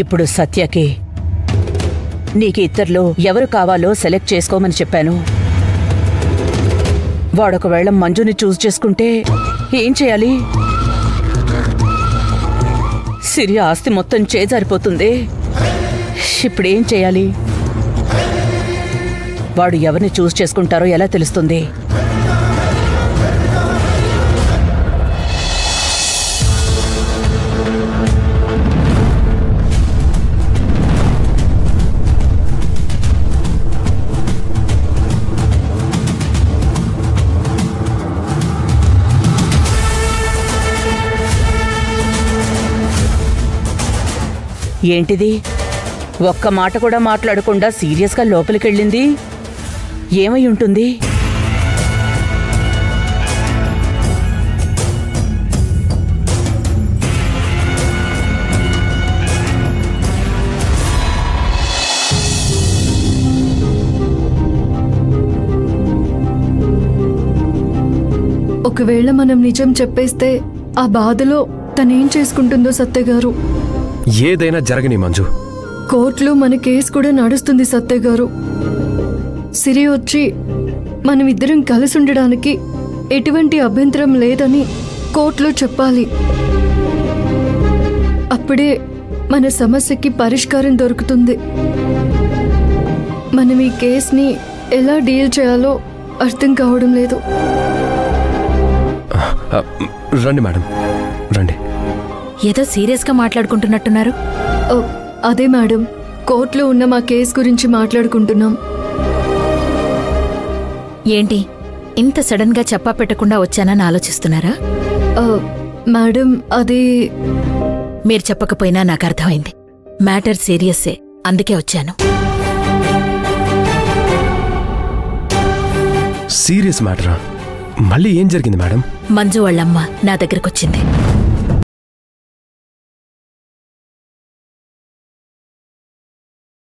ఇప్పుడు సత్యకి నీకు ఇద్దరిలో ఎవరు కావాలో సెలెక్ట్ చేసుకోమని చెప్పాను. వాడొకవేళ మంజుని చూస్ చేసుకుంటే ఏం చేయాలి? సిరి ఆస్తి మొత్తం చేజారిపోతుంది. ఇప్పుడేం చేయాలి? వాడు ఎవరిని చూస్ చేసుకుంటారో ఎలా తెలుస్తుంది? ఏంటిది? ఒక్క మాట కూడా మాట్లాడకుండా సీరియస్గా లోపలికెళ్ళింది. ఏమై ఉంటుంది? ఒకవేళ మనం నిజం చెప్పేస్తే ఆ బాధలో తనేం చేసుకుంటుందో సత్య గారు. ఏదైనా జరగని మంజు, కోర్టులో మన కేసు కూడా నడుస్తుంది సత్య గారు. సిరి వచ్చి మనమిద్దరం కలిసి ఉండడానికి ఎటువంటి అభ్యంతరం లేదని కోర్టులో చెప్పాలి. అప్పుడే మన సమస్యకి పరిష్కారం దొరుకుతుంది. మనం ఈ కేసుని ఎలా డీల్ చేయాలో అర్థం కావడం లేదు. రండి మేడం, రండి. ఏదో సీరియస్గా మాట్లాడుకుంటున్నట్టున్నారు. అదే మేడం, కోర్టులో ఉన్న మా కేసు గురించి మాట్లాడుకుంటున్నాం. ఏంటి ఇంత సడన్ గా చెప్పా పెట్టకుండా వచ్చానని ఆలోచిస్తున్నారా? మేడం అది మీరు చెప్పకపోయినా నాకు అర్థమైంది. మ్యాటర్ సీరియస్సే, అందుకే వచ్చాను. సీరియస్ మ్యాటరా? మళ్ళీ ఏం జరిగింది మేడం? మంజు వాళ్ళమ్మ నా దగ్గరకొచ్చింది.